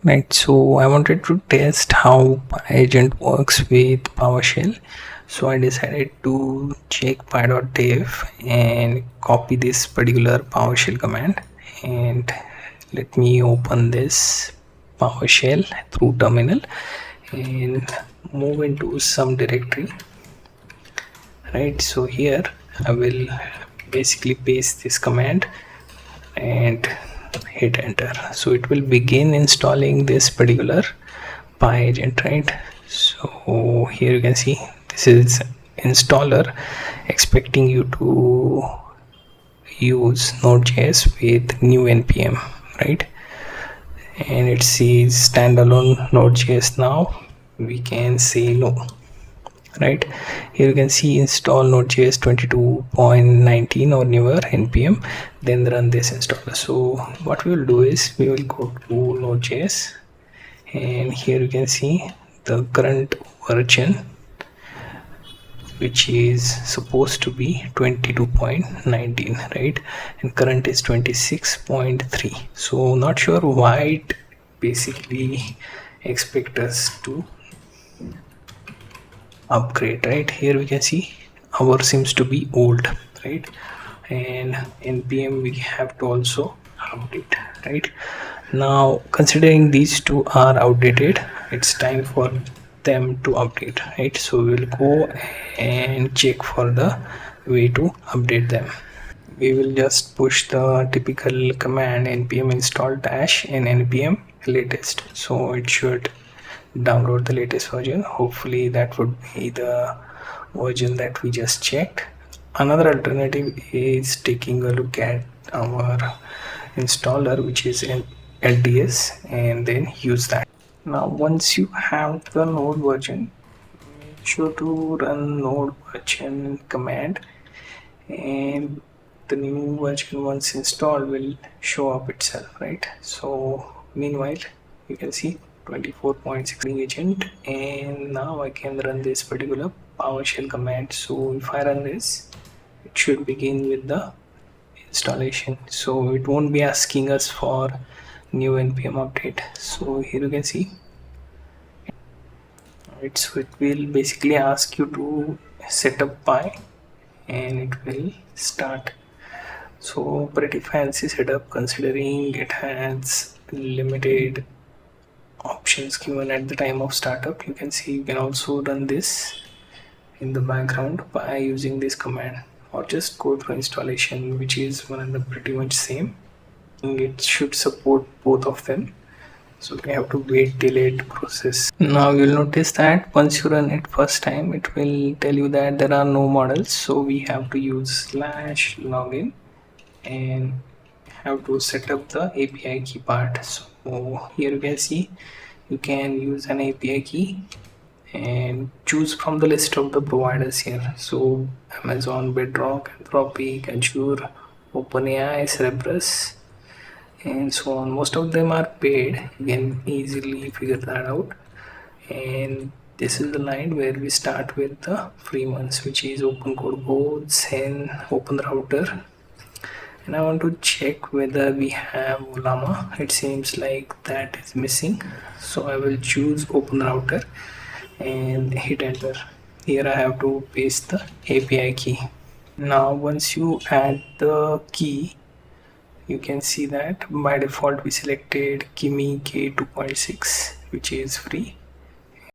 Right, so I wanted to test how PyAgent works with PowerShell. So I decided to check py.dev and copy this particular PowerShell command, and let me open this PowerShell through terminal and move into some directory. Right, so here I will basically paste this command and hit enter. So it will begin installing this particular PyAgent, right? So here you can see this is installer expecting you to use Node.js with new npm, right? And it says standalone Node.js. Now we can say no. Right, here you can see install Node.js 22.19 or newer npm, then run this installer. So what we will do is we will go to Node.js, and here you can see the current version, which is supposed to be 22.19, right? And current is 26.3. so not sure why it basically expect us to upgrade. Right, here we can see our seems to be old, right? And npm we have to also update. Right, now considering these two are outdated, it's time for them to update. Right, so we'll go and check for the way to update them. We will just push the typical command npm install dash and npm latest, so it should download the latest version. Hopefully that would be the version that we just checked. Another alternative is taking a look at our installer, which is in LDS, and then use that. Now once you have the node version, make sure to run node version command, and the new version once installed will show up itself, right? So meanwhile you can see 24.6 agent, and now I can run this particular PowerShell command. So if I run this, it should begin with the installation, so it won't be asking us for new npm update. So here you can see, right, so it will basically ask you to set up Py, and it will start. So pretty fancy setup considering it has limited options given at the time of startup. You can see you can also run this in the background by using this command, or just go through installation, which is one of the pretty much same. It should support both of them, so we have to wait till it process. Now you'll notice that once you run it first time, it will tell you that there are no models, so we have to use /login and have to set up the API key part. So here you can see you can use an API key and choose from the list of the providers here. So Amazon, Bedrock, Anthropic, Azure, OpenAI, Cerebrus, and so on. Most of them are paid, you can easily figure that out. And this is the line where we start with the free ones, which is OpenCode Go, Zen, OpenRouter. And I want to check whether we have Llama. It seems like that is missing, so I will choose OpenRouter and hit enter. Here I have to paste the API key. Now once you add the key, you can see that by default we selected Kimi K2.6, which is free,